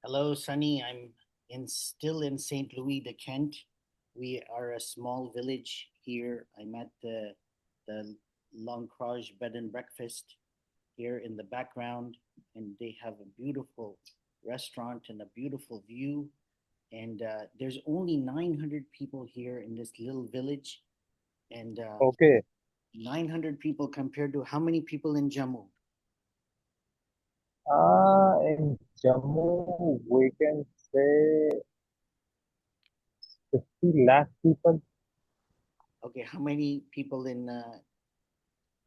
Hello, Sunny. Still in St. Louis de Kent. We are a small village here. I'm at the L'Ancrage Bed and Breakfast here in the background, and they have a beautiful restaurant and a beautiful view. And there's only 900 people here in this little village, and Okay. 900 people compared to how many people in Jammu? In Jammu, we can say 50 lakh people. Okay, how many people in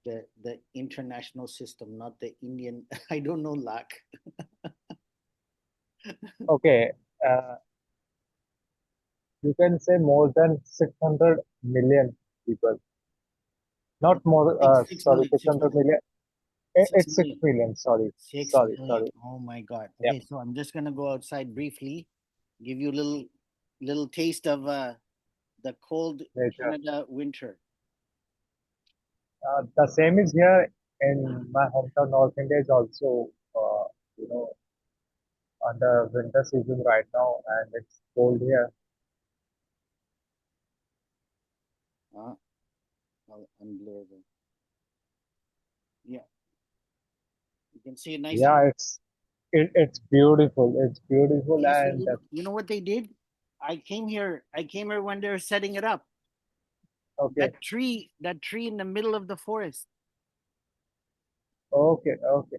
the international system, not the Indian. I don't know lakh. Okay. Uh, you can say more than 600 million people. Not more, Six sorry, million, 600 million. six It's 6 million, million. Sorry. six Sorry, million. sorry. Oh my God. Yep. Okay, so I'm just gonna go outside briefly, give you a little taste of the cold Nature. Canada winter. The same is here in my hometown, North India is also, you know, under winter season right now, and it's cold here. Uh, I'll unblur them. Yeah, you can see it nicely. Yeah, it's beautiful. It's beautiful, Yeah, so and you know what they did? I came here when they were setting it up. okay. That tree in the middle of the forest. Okay, okay.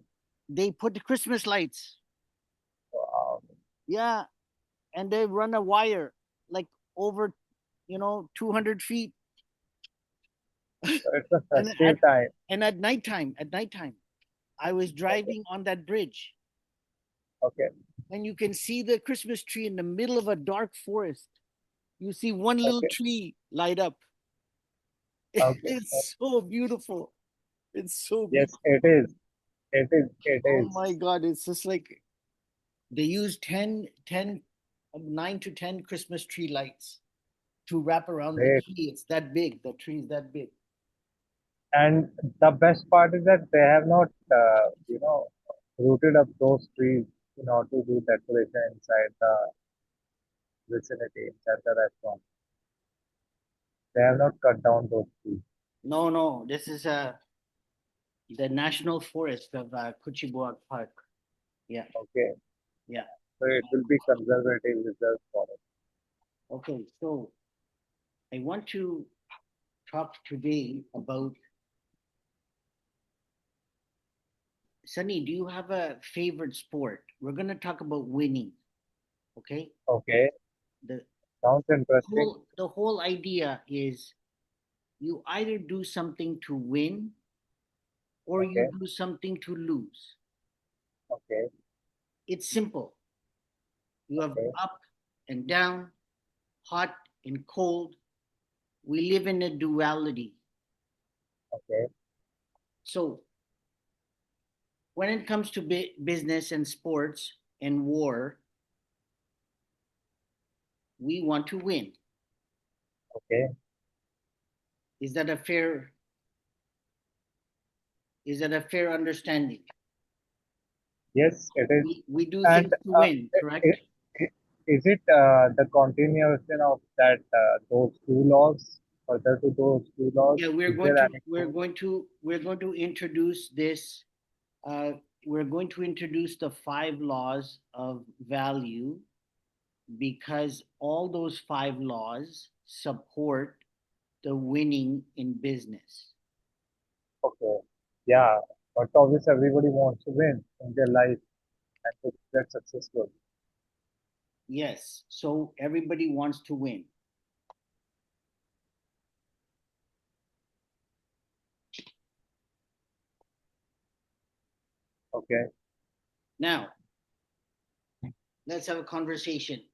They put the Christmas lights. Wow. Yeah, and they run a wire like over 200 feet. So it's a and at festive time. and at nighttime I was Okay, driving on that bridge, okay, and you can see the Christmas tree in the middle of a dark forest. You see one little okay, tree light up. okay. It's so beautiful. It's so Yes, beautiful. it is. It is. It Oh is. my God, it's just like they use 9 to 10 Christmas tree lights to wrap around the Great. tree. It's that big. The tree is that big. And the best part is that they have not, rooted up those trees in order to do decoration inside the vicinity, inside the restaurant. They have not cut down those trees. No, no, this is the national forest of Kuchibuak Park. Yeah, Okay, yeah. so it will be conservative reserve forest. Okay, so I want to talk today about Sunny. Do you have a favorite sport? We're gonna talk about winning. Okay, Okay, the sounds interesting. the whole idea is you either do something to win or you Okay, do something to lose. okay, It's simple. You have okay, up and down, hot and cold. We live in a duality. okay, So when it comes to business and sports and war, we want to win. okay. Is that a fair is that a fair understanding? Yes, it is. We do And things to win, i- correct? i- is it the continuation of that those two laws? Further to those two laws, Yeah, we're is going there to any we're code? going to we're going to introduce this. Uh, we're going to introduce the five laws of value because all those five laws support the winning in business. Okay, yeah, but obviously everybody wants to win in their life and to get successful. Yes, so everybody wants to win. Okay, Now, let's have a conversation.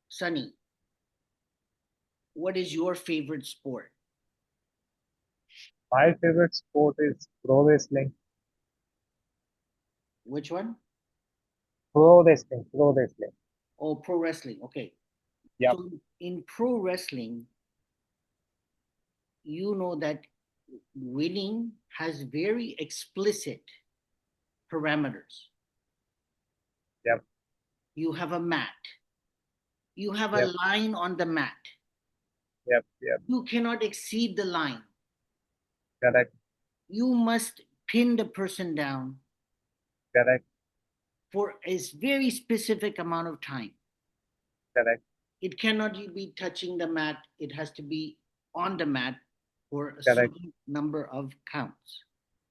Sunny, what is your favorite sport? my favorite sport is pro wrestling. Which one? Pro wrestling, pro wrestling. Oh, pro wrestling. Okay. Yep, So in pro wrestling, you know that winning has very explicit parameters. you have a mat, you have a Yep. line on the mat. Yep. Yep. You cannot exceed the line. Correct. You must pin the person down Correct. for a very specific amount of time. Correct. It cannot be touching the mat, it has to be on the mat for a Correct. certain number of counts.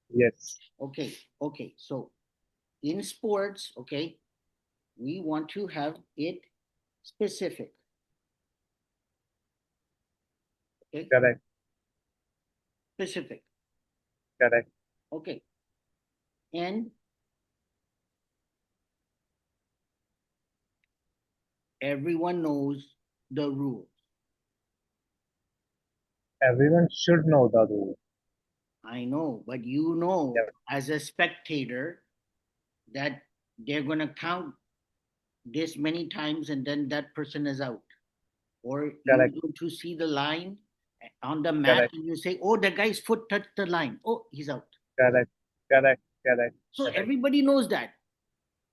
Yes. Okay. So in sports, okay, we want to have it specific. Okay, Correct. specific. Correct. Okay, and everyone knows the rules. Everyone should know the rule. I know, but you know Yep. as a spectator that they're going to count this many times and then that person is out. Or you Correct. go to see the line on the mat Correct. and you say, oh, the guy's foot touched the line. Oh, he's out. Correct. Correct. Correct. So Correct. everybody knows that.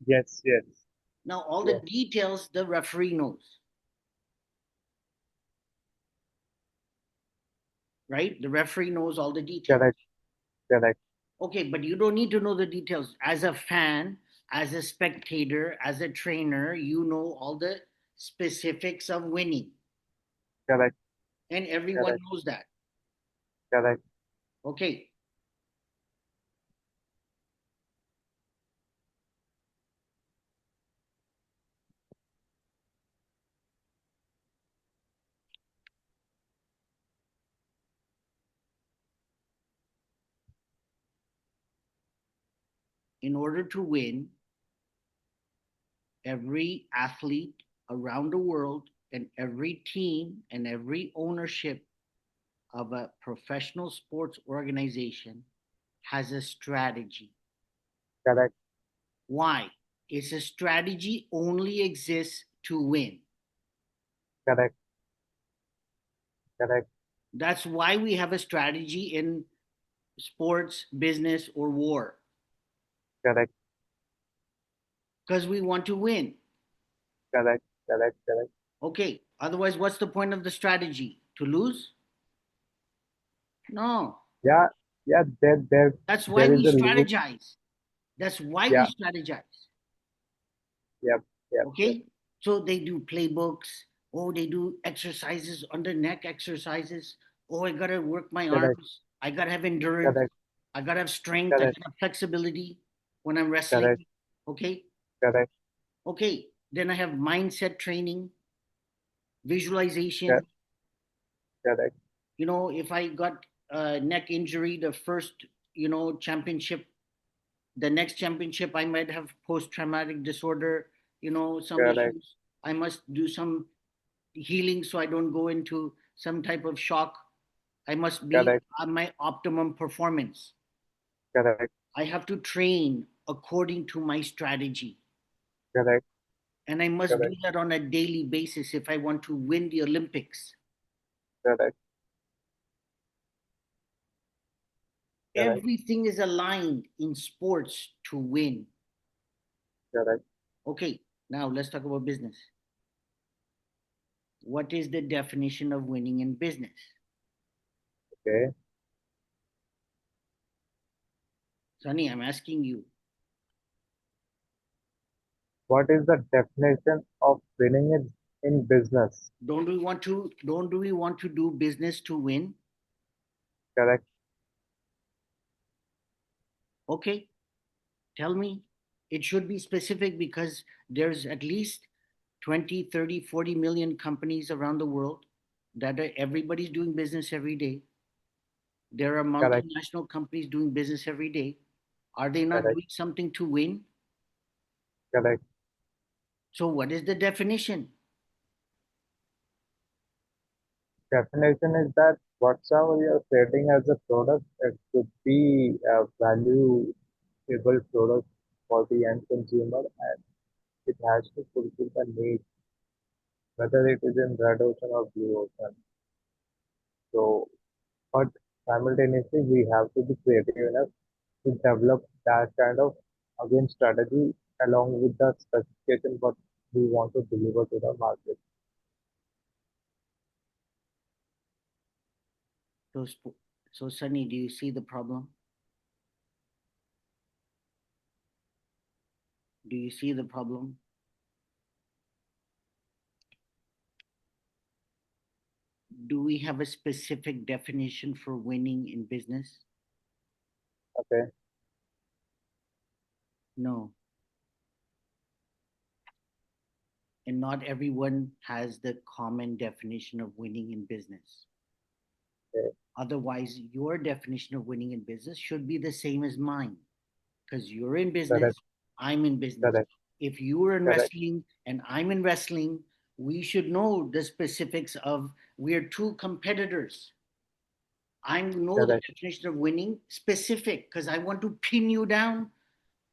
Yes. Yes. Now, all the Yes. details the referee knows, right? The referee knows all the details. Correct. Correct. Okay, but you don't need to know the details. As a fan, as a spectator, as a trainer, you know all the specifics of winning. Correct. And everyone Correct. knows that. Correct. Okay. In order to win, every athlete around the world and every team and every ownership of a professional sports organization has a strategy. Correct. Why? It's a strategy only exists to win. Correct. Correct. That's why we have a strategy in sports, business, or war, Correct. because we want to win. Correct. Correct. Correct. Okay, otherwise, what's the point of the strategy? To lose? No. Yeah. Yeah. That's why There is we a limit. strategize. That's why we Yeah. strategize. Yep. Yep. Yep. Okay, so they do playbooks. Oh, they do exercises under neck exercises. Oh, I gotta work my Correct. arms. I gotta have endurance. Correct. I gotta have strength. I Correct. gotta have flexibility when I'm wrestling. Correct. Okay, Correct. okay, then I have mindset training, visualization. Correct. Correct. If I got a neck injury the first championship, the next championship I might have post traumatic disorder, some Correct. issues. I must do some healing so I don't go into some type of shock. I must be Correct. on my optimum performance. Correct. I have to train according to my strategy. Correct. And I must do Correct. that on a daily basis if I want to win the Olympics. Correct. Correct. Everything is aligned in sports to win. Correct. Okay, now let's talk about business. What is the definition of winning in business? Okay. Sunny, I'm asking you. What is the definition of winning in business? Don't we want to do business to win? Correct. Okay, tell me. It should be specific because there's at least 20, 30, 40 million companies around the world that everybody's doing business every day. There are Correct. multinational companies doing business every day. Are they not Correct. doing something to win? Correct. So, what is the definition? Definition is that whatsoever you're creating as a product, it could be a valuable product for the end consumer, and it has to fulfill the need, whether it is in red ocean or blue ocean. So, but simultaneously, we have to be creative enough to develop that kind of again strategy along with the specification what we want to deliver to the market. So Sunny, do you see the problem? Do you see the problem? Do we have a specific definition for winning in business? Okay, No. And not everyone has the common definition of winning in business. okay, Otherwise, your definition of winning in business should be the same as mine because you're in correct, business, I'm in business. correct, If you're in correct, wrestling and I'm in wrestling, we should know the specifics of we're two competitors. I know the correct, definition of winning specific because I want to pin you down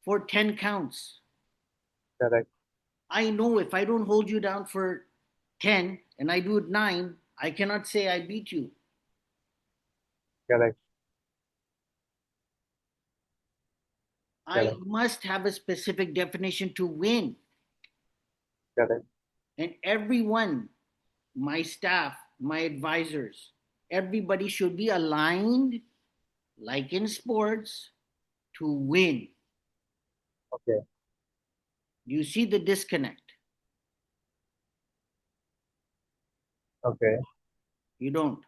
for 10 counts. correct, I know if I don't hold you down for 10 and I do it 9, I cannot say I beat you. correct, I correct, must have a specific definition to win. correct, And everyone, my staff, my advisors, everybody should be aligned, like in sports, to win. okay, You see the disconnect. okay. You don't.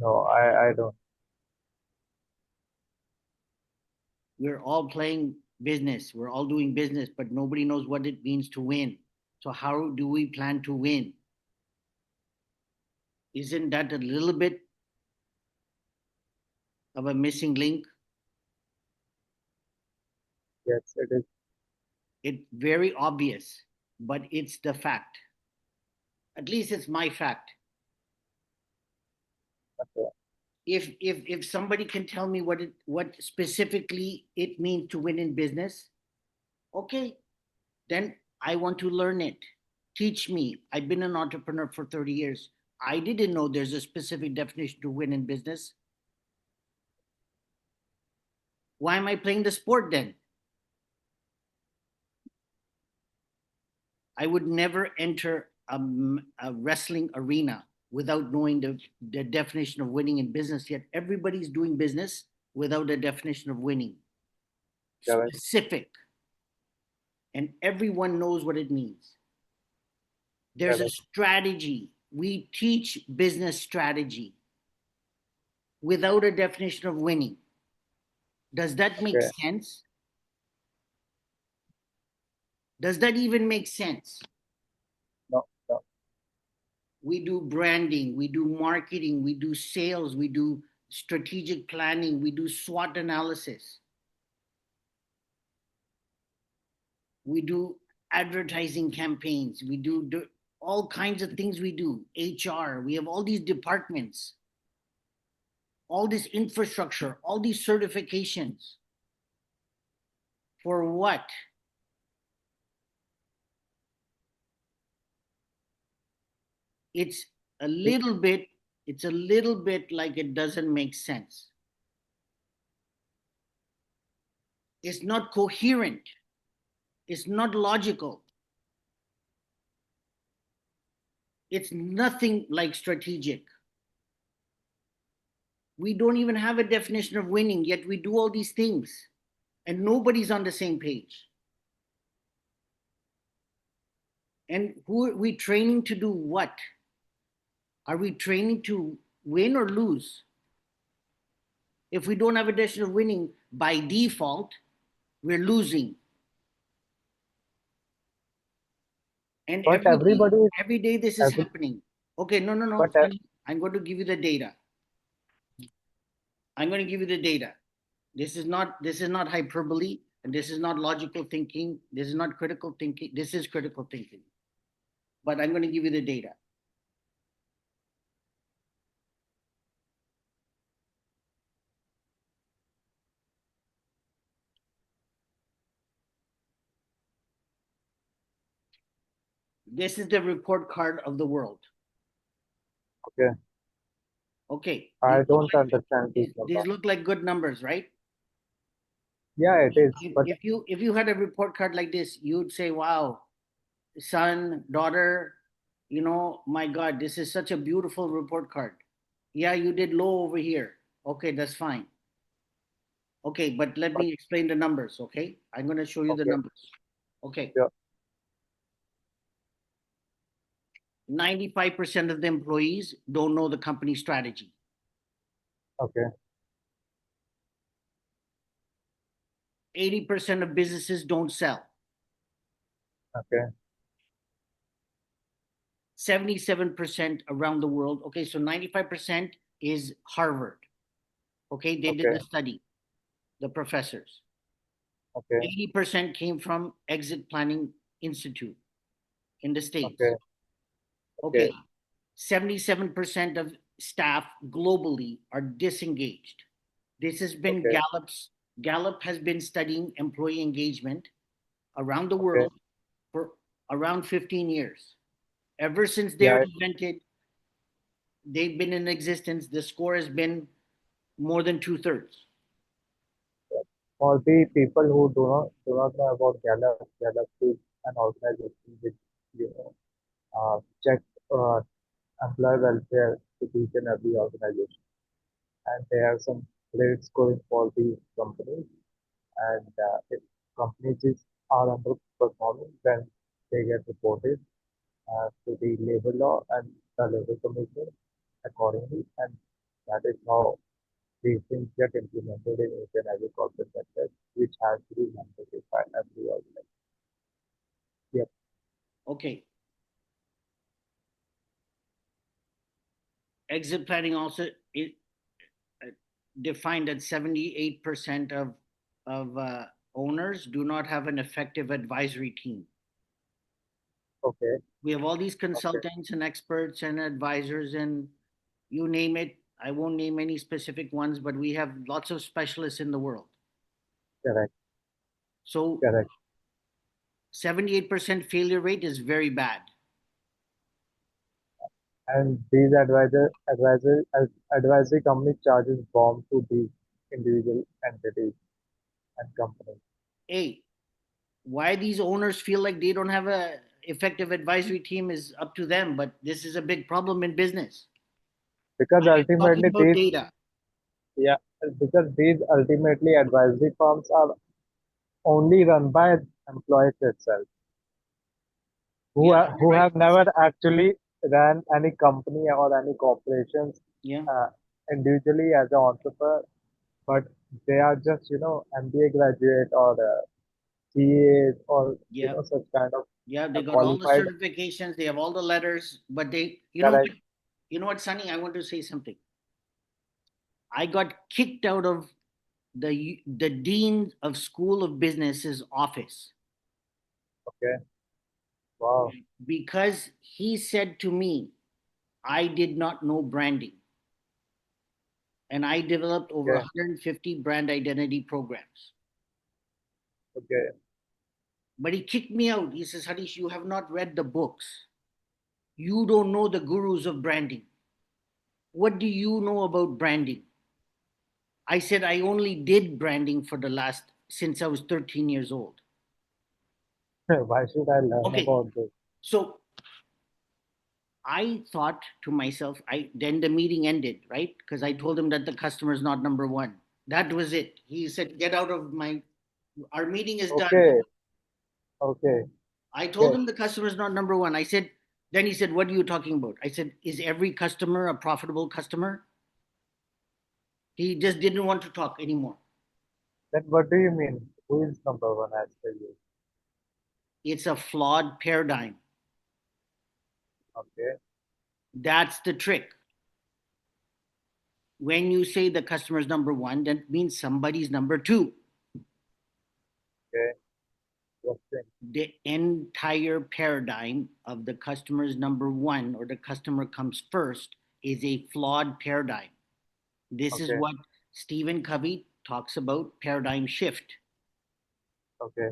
No, I don't. We're all playing business. We're all doing business, but nobody knows what it means to win. So, how do we plan to win? Isn't that a little bit of a missing link? Yes, it is. It's very obvious, but it's the fact. At least it's my fact. Okay, If somebody can tell me what specifically it means to win in business, okay, then I want to learn it. Teach me. I've been an entrepreneur for 30 years. I didn't know there's a specific definition to win in business. Why am I playing the sport then? I would never enter a wrestling arena without knowing the definition of winning in business, yet everybody's doing business without a definition of winning. correct, Specific. And everyone knows what it means. There's a correct. strategy. We teach business strategy without a definition of winning. Does that make Okay, sense? Does that even make sense? no, no, We do branding, we do marketing, we do sales, we do strategic planning, we do SWOT analysis, we do advertising campaigns, we do all kinds of things we do. HR, we have all these departments, all this infrastructure, all these certifications. For what? It's a little bit, it's a little bit like it doesn't make sense. It's not coherent. It's not logical. It's nothing like strategic. We don't even have a definition of winning, yet we do all these things, and nobody's on the same page. And who are we training to do what? Are we training to win or lose? If we don't have a definition of winning, by default, we're losing. And but everybody, every day this is every, happening. Okay, no. but I'm going to give you the data. I'm going to give you the data. This is not hyperbole, and this is not logical thinking. This is not critical thinking. This is critical thinking. But I'm going to give you the data. This is the report card of the world. okay, Okay, I don't understand these these numbers. look like good numbers, right? Yeah, it is. But If you had a report card like this, you'd say, "Wow, son, daughter, my God, this is such a beautiful report card. Yeah, you did low over here. Okay, that's fine. Okay, but let but me explain the numbers. Okay, I'm going to show you the okay, numbers. Okay, yeah, 95% of the employees don't know the company strategy. okay, 80% of businesses don't sell. okay, 77% around the world. Okay, so 95% is Harvard. Okay, they did okay, the study, the professors. okay, 80% came from Exit Planning Institute in the States. okay, Okay, okay, 77% of staff globally are disengaged. This has been okay, Gallup has been studying employee engagement around the okay. world for around 15 years. Ever since they're Yeah, invented, they've been in existence. The score has been more than two-thirds. for the people who do not know about Gallup, Gallup is an organization which you know check uh, employee welfare with each and every organization, and they have some grade scoring for the companies. And if are underperforming, then they get reported to the labor law and the labor commission accordingly, and that is how these things get implemented in each and every corporate sector, which has to be mandated by every organization. Yep. Okay, exit planning also uh, defined that 78% of owners do not have an effective advisory team. Okay. We have all these Okay. consultants and experts and advisors, and you name it. I won't name any specific ones, but we have lots of specialists in the world. Correct. So Correct. 78% failure rate is very bad. And these advisory company charges bomb to these individual entities and companies A, why these owners feel like they don't have a effective advisory team is up to them, but this is a big problem in business. because I am talking ultimately about these data. yeah because these ultimately advisory firms are only run by employees itself Yeah, you're who right. have never actually ran any company or any corporations Yeah, uh, individually as an entrepreneur, but they are just MBA graduate or CAs or yeah, such kind of yeah. They got all the qualified. certifications, they have all the letters, but Correct. you know what, Sunny? I want to say something. I got kicked out of the dean of School of Business's office Okay. Wow. because he said to me, I did not know branding, and I developed over Okay. 150 brand identity programs. Okay. But he kicked me out. He says, Harish, you have not read the books. You don't know the gurus of branding. What do you know about branding? I said, I only did branding for the last, since I was 13 years old. Why should I learn Okay, about this? so I thought to myself, then the meeting ended, right? Because I told him that the customer is not number one. That was it. He said, get out of my, our meeting is done. Okay. Okay. I told Okay. him the customer is not number one. I said, then he said, what are you talking about? I said, is every customer a profitable customer? He just didn't want to talk anymore. Then what do you mean? Who is number one as per you? It's a flawed paradigm. Okay. That's the trick. When you say the customer is number one, that means somebody's number two. Okay. Interesting. The entire paradigm of the customer is number one or the customer comes first is a flawed paradigm. This is Okay. what Stephen Covey talks about paradigm shift. Okay.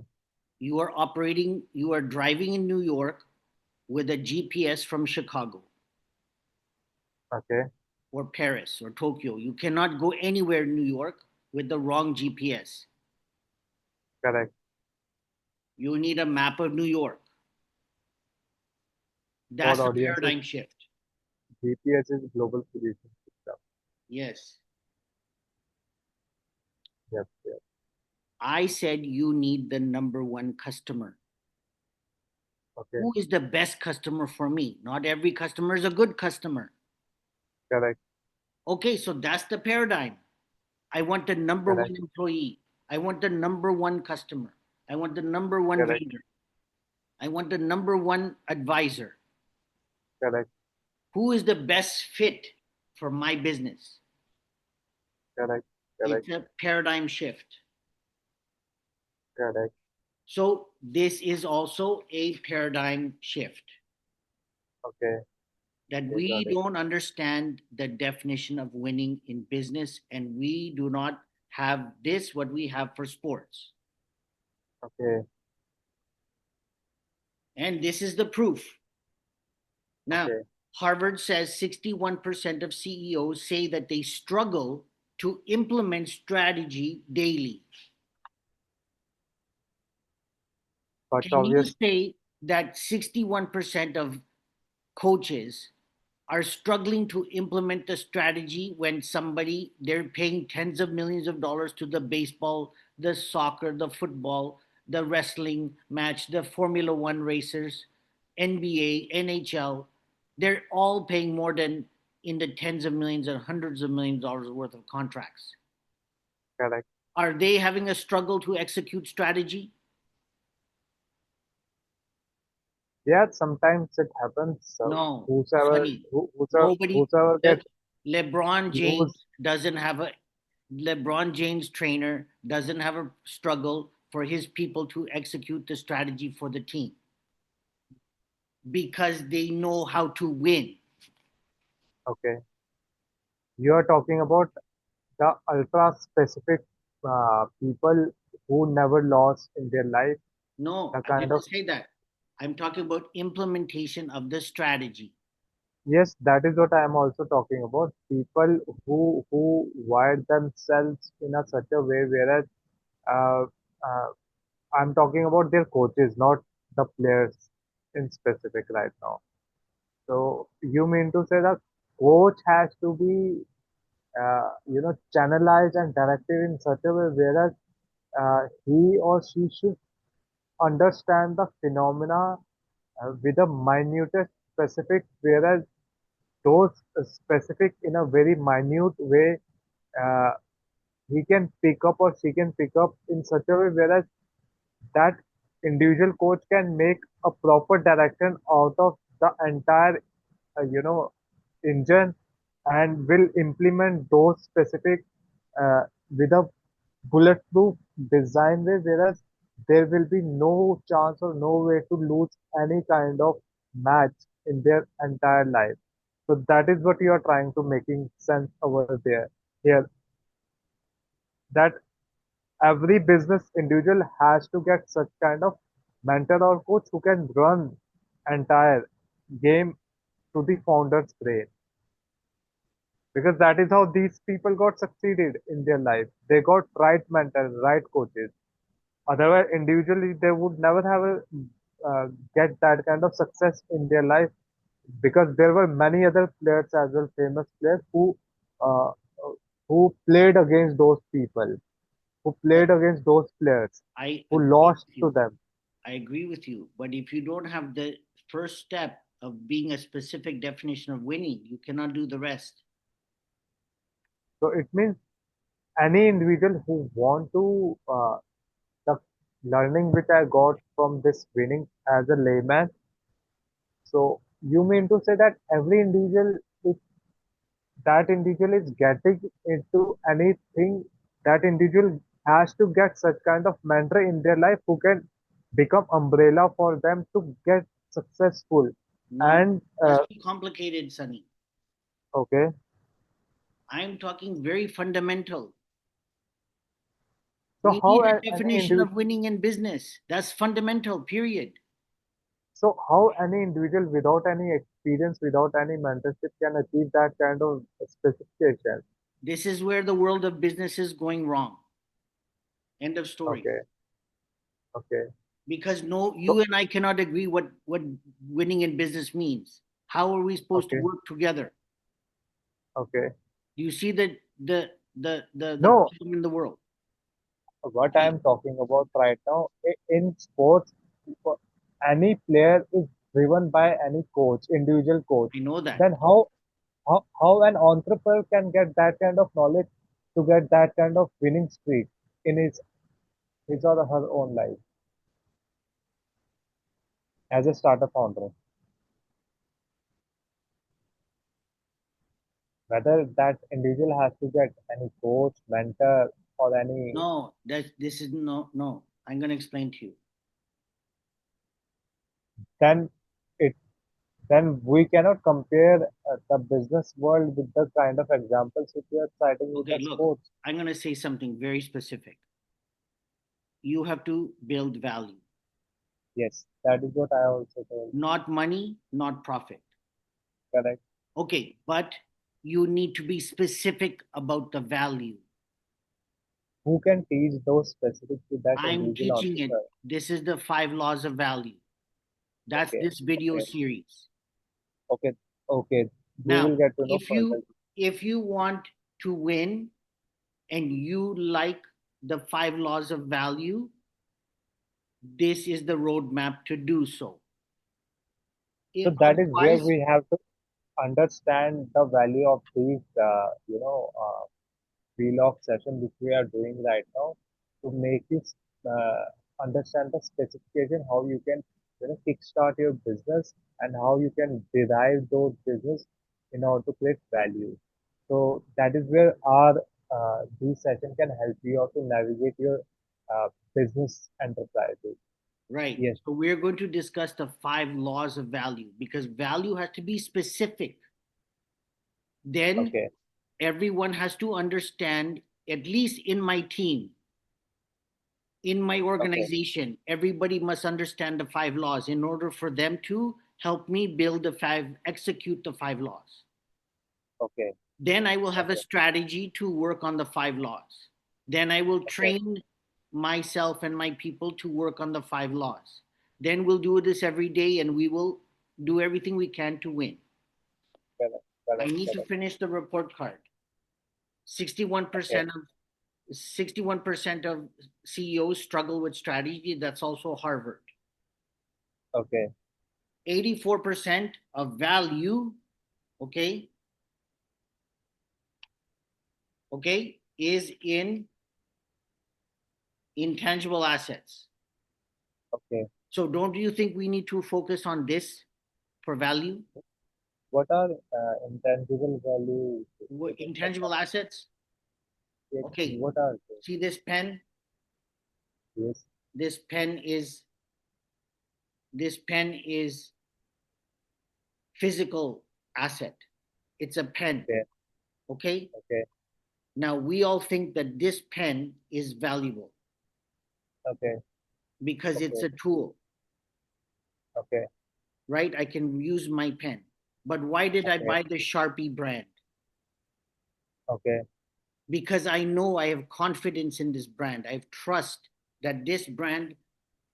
You are driving in New York with a GPS from Chicago Okay. or Paris or Tokyo. You cannot go anywhere in New York with the wrong GPS. Correct. You need a map of New York. For That's a audiences, paradigm shift. GPS is global position system. Yes. Yep, yep. I said you need the number one customer. Okay, Who is the best customer for me? Not every customer is a good customer. correct, Okay, so that's the paradigm. I want the number correct, one employee. I want the number one customer. I want the number one correct, vendor. I want the number one advisor. correct, Who is the best fit for my business? correct, correct, It's a paradigm shift. correct. So, this is also a paradigm shift Okay, that okay, we got it. don't understand the definition of winning in business, and we do not have this, what we have for sports. Okay, And this is the proof. Now, okay. Harvard says 61% of CEOs say that they struggle to implement strategy daily. But Can you obvious, say that 61% of coaches are struggling to implement the strategy when somebody they're paying tens of millions of dollars to the baseball, the soccer, the football, the wrestling match, the Formula 1 racers, NBA, NHL, they're all paying more than in the tens of millions and hundreds of millions of dollars worth of contracts. correct. Are they having a struggle to execute strategy? Yeah, sometimes it happens. So No, whosoever, Sunny. Nobody. whosoever get LeBron lose, James doesn't have a LeBron James trainer doesn't have a struggle for his people to execute the strategy for the team because they know how to win. okay. You are talking about the ultra specific people who never lost in their life. No, The I kind didn't of say that. I'm talking about implementation of the strategy. yes, that is what I am also talking about. People who wire themselves in a such a way, whereas uh, uh, I'm talking about their coaches, not the players in specific right now. So you mean to say that coach has to be channelized and directed in such a way, whereas he or she should understand the phenomena with a minutest specific, whereas those specific in a very minute way uh, he can pick up or she can pick up in such a way, whereas that individual coach can make a proper direction out of the entire engine and will implement those specific uh, with a bulletproof design way, whereas there will be no chance or no way to lose any kind of match in their entire life. So that is what you are trying to making sense over there here, that every business individual has to get such kind of mentor or coach who can run entire game to the founder's brain, because that is how these people got succeeded in their life. They got right mentors, right coaches. Otherwise, individually, they would never have get that kind of success in their life, because there were many other players as well, famous players uh, who played against those people, who But played against those players, I who agree lost with to you. them. I agree with you. But if you don't have the first step of being a specific definition of winning, you cannot do the rest. So it means any individual who want to the learning which I got from this winning as a layman. So you mean to say that every individual, if that individual is getting into anything, that individual has to get such kind of mentor in their life who can become umbrella for them to get successful. No, And that's too complicated, Sunny. okay, I'm talking very fundamental. so We how need a any definition individual, of winning in business. That's fundamental, period. so how any individual without any experience, without any mentorship can achieve that kind of specification? This is where the world of business is going wrong. End of story. Okay, Okay. Because no, So, you and I cannot agree what winning in business means. How are we supposed to okay. work together? Okay. Do you see the No, problem in the world? what Okay, I'm talking about right now, in sports, any player is driven by any coach, individual coach. I know that. Then how an entrepreneur can get that kind of knowledge to get that kind of winning streak in his or her own life as a startup founder? Whether that individual has to get any coach, mentor, or any, No, that this is no. I'm going to explain to you. then it then we cannot compare the business world with the kind of examples which we are citing with Okay, the look, sports. I'm going to say something very specific. You have to build value, Yes, that is what I also told. not money, not profit. Correct. Okay, but you need to be specific about the value. Who can teach those specific to that I'm individual teaching it. entrepreneur? This is the five laws of value. That's Okay, this video okay, series. okay, okay. We will Now, get to know if further. you want to win and you like the five laws of value, this is the roadmap to do so. So that is where Otherwise, we have to understand the value of these, vlog session which we are doing right now to make you uh, understand the specification how you can kickstart your business and how you can derive those business in order to create value. So that is where our this session can help you out to navigate your business enterprises. right. Yes. So we're going to discuss the five laws of value because value has to be specific. Then Okay. everyone has to understand, at least in my team, in my Okay. organization, everybody must understand the five laws in order for them to help me build execute the five laws. Okay. Then I will have a Okay. strategy to work on the five laws. Then I will Okay. train myself and my people to work on the five laws. Then we'll do this every day and we will do everything we can to win. Correct. I Correct. need to Correct. finish the report card. 61% Okay. of 61% of CEOs struggle with strategy. That's also Harvard. Okay. 84% of value, okay, okay, is in intangible assets. Okay. So don't you think we need to focus on this for value? What are intangible values? You can touch Intangible on. assets? Yes, Okay. what are they? See this pen? Yes, This pen is this pen is physical asset. It's a pen. okay, Okay. okay, Now we all think that this pen is valuable okay, because it's okay, a tool, okay, right? I can use my pen. But why did I okay, buy the Sharpie brand? okay, Because I know I have confidence in this brand. I have trust that this brand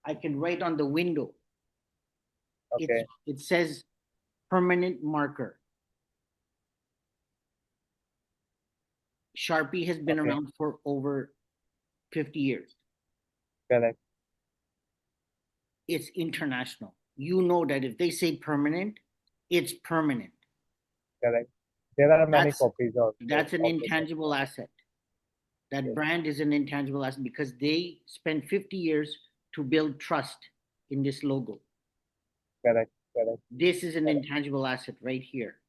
I can write on the window. okay, It says permanent marker. Sharpie has been okay, around for over 50 years. correct, It's international. You know that if they say permanent, it's permanent. correct. There are many That's copies also that's an of the same. intangible asset. That Yes, brand is an intangible asset because they spent 50 years to build trust in this logo. correct, correct, This is an correct. intangible asset right here.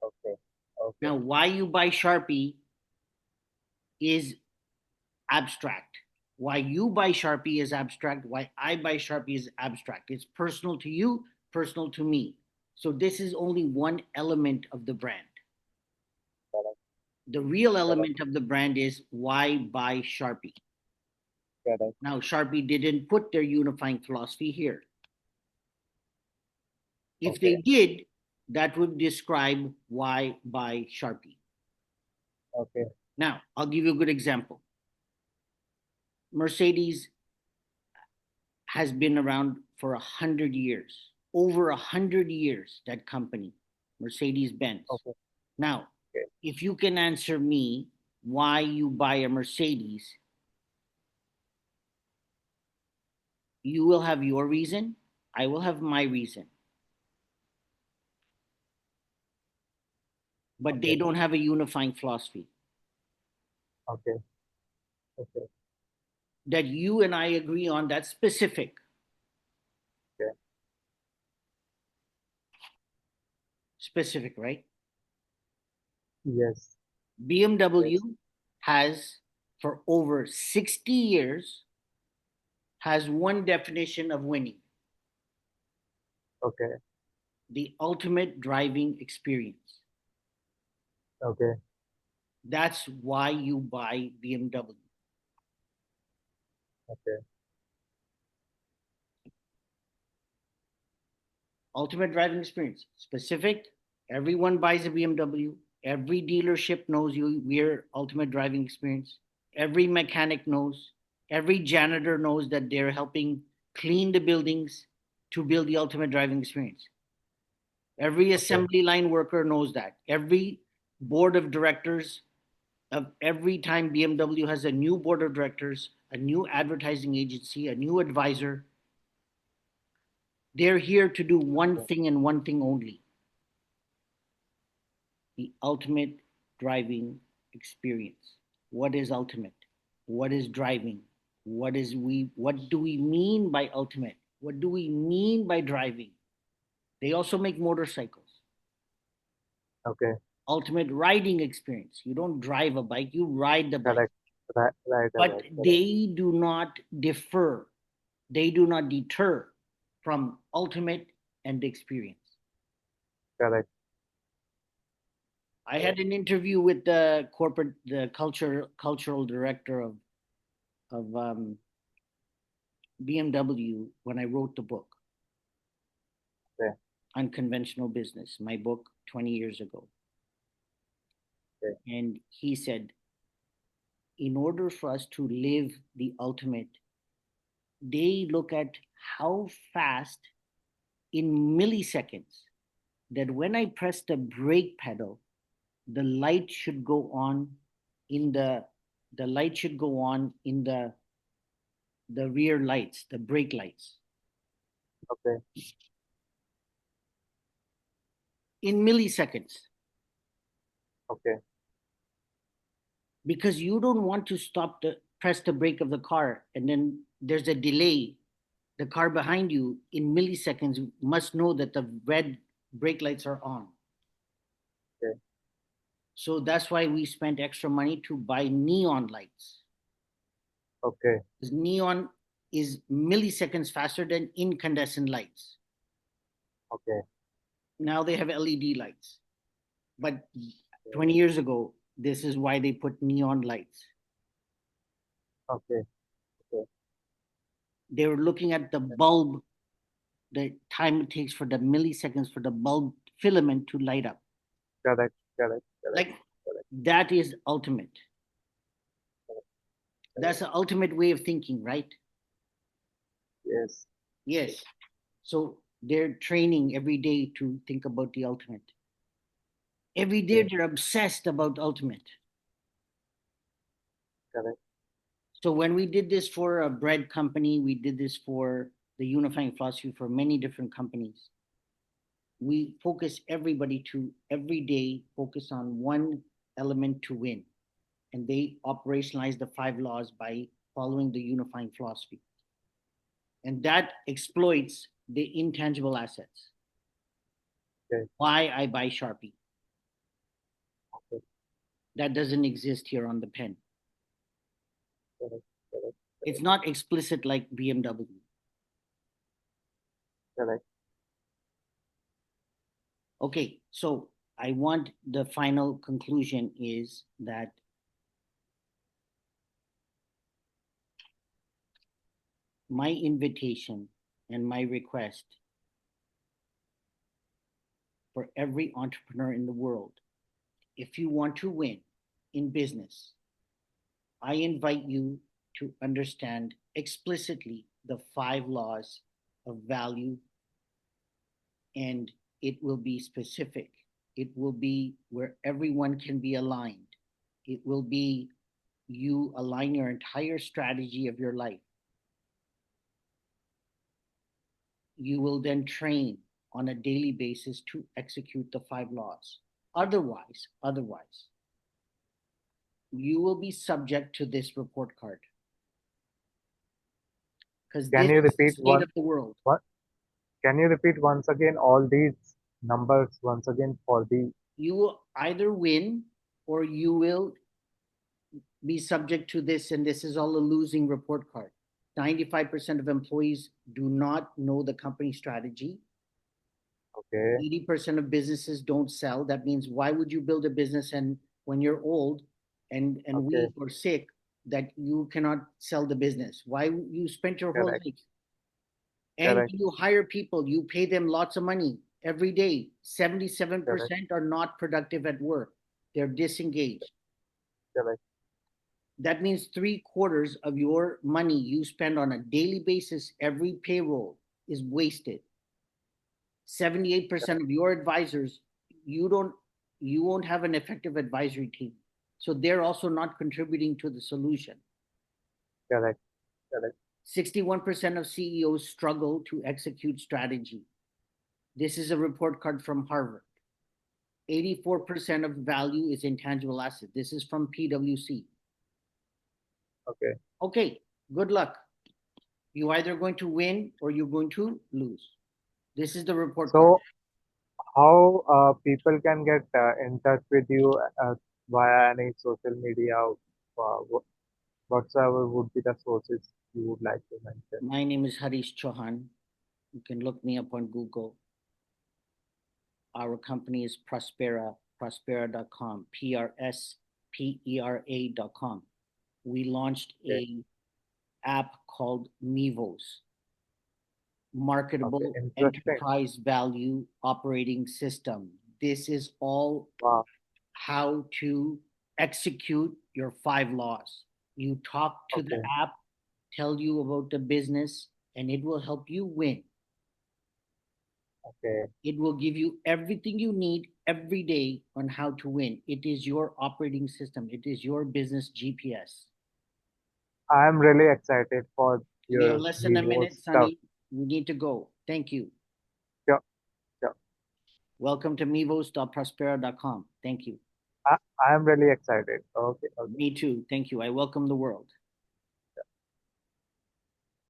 Okay, okay, Now, why you buy Sharpie is abstract. Why you buy Sharpie is abstract. Why I buy Sharpie is abstract. It's personal to you, personal to me. So this is only one element of the brand. correct, The real correct, element of the brand is why buy Sharpie. correct. Now, Sharpie didn't put their unifying philosophy here. If they Okay, did, that would describe why buy Sharpie. okay, Now, I'll give you a good example. Mercedes has been around for 100 years, over 100 years, that company, Mercedes-Benz. Okay. Now, Okay. if you can answer me why you buy a Mercedes, you will have your reason, I will have my reason. But they Okay. don't have a unifying philosophy Okay. Okay. that you and I agree on that's specific. Okay. Specific, right? Yes. Yes. BMW has, for over 60 years, has one definition of winning: Okay. the ultimate driving experience. Okay. That's why you buy BMW. Okay. Ultimate driving experience. Specific, everyone buys a BMW. Every dealership knows you, we're ultimate driving experience. Every mechanic knows. Every janitor knows that they're helping clean the buildings to build the ultimate driving experience. Every Okay. assembly line worker knows that. Every board of directors of every time BMW has a new board of directors, a new advertising agency, a new advisor, they're here to do one Okay. thing and one thing only: the ultimate driving experience. What is ultimate? What is driving? What do we mean by ultimate? What do we mean by driving? They also make motorcycles. Okay. Ultimate riding experience. You don't drive a bike, you ride the bike. Correct. Right. Right But away. Correct. they do not differ, they do not deter from ultimate and experience. Correct. I had Correct. an interview with the cultural director of BMW when I wrote the book, Okay. Unconventional Business, my book 20 years ago. Okay. And he said, in order for us to live the ultimate, they look at how fast, in milliseconds, that when I press the brake pedal, the light should go on in the light should go on in the rear lights, the brake lights, Okay. in milliseconds, Okay. because you don't want to stop the press the brake of the car and then there's a delay. The car behind you in milliseconds must know that the red brake lights are on. Okay. So that's why we spent extra money to buy neon lights. Okay. Because neon is milliseconds faster than incandescent lights. Okay. Now they have LED lights. But 20 years ago, this is why they put neon lights. Okay. Okay. They were looking at the bulb, the time it takes for the milliseconds for the bulb filament to light up. Correct. Correct. Correct. Like, Correct. that is ultimate. Correct. That's Correct. the ultimate way of thinking, right? Yes. Yes. So they're training every day to think about the ultimate. Every day Okay. they're obsessed about ultimate. Correct. So when we did this for a bread company, we did this for the unifying philosophy for many different companies. We focus everybody to every day focus on one element to win. And they operationalize the 5 laws by following the unifying philosophy. And that exploits the intangible assets. Okay. Why I buy Sharpie. Okay. That doesn't exist here on the pen. Correct. Correct. It's not explicit like BMW. Correct. Okay, so I want the final conclusion is that my invitation and my request for every entrepreneur in the world, if you want to win in business, I invite you to understand explicitly the 5 laws of value, and it will be specific. It will be where everyone can be aligned. It will be you align your entire strategy of your life. You will then train on a daily basis to execute the 5 laws. Otherwise, you will be subject to this report card because Can this you is the repeat state of the world. what? Can you repeat once again all these numbers once again for the? You will either win or you will be subject to this, and this is all a losing report card. 95% of employees do not know the company strategy. Okay, 80% of businesses don't sell. That means why would you build a business and when you're old and okay, weak or sick that you cannot sell the business? Why you spent your whole correct, life? And correct, you hire people, you pay them lots of money every day. correct, 77% are not productive at work. They're disengaged. correct, That means 3/4 of your money you spend on a daily basis, every payroll is wasted. 78% correct, of your advisors, you don't, you won't have an effective advisory team. So they're also not contributing to the solution. correct, correct. 61% of CEOs struggle to execute strategy. This is a report card from Harvard. 84% of value is intangible asset. This is from PwC. Okay. Okay, good luck. You're either going to win or you're going to lose. This is the report card. So how people can get in touch with you via any social media, whatsoever would be the sources you would like to mention? My name is Harish Chauhan. You can look me up on Google. Our company is Prospera, prospera.com, PRSPERA.com. We launched Okay, a app called Mivos, okay, Marketable interesting. Enterprise Value Operating System. This is all Wow. how to execute your 5 laws. You talk to the Okay, app, tell you about the business, and it will help you win. okay. It will give you everything you need every day on how to win. It is your operating system, it is your business GPS. I am really excited for We have your less than a Vivo minute, stuff. Sunny. We need to go. Thank you. Sure, sure. Welcome to mivos.prospera.com. Thank you. I am really excited. Okay, okay. Me too. Thank you. I welcome the world.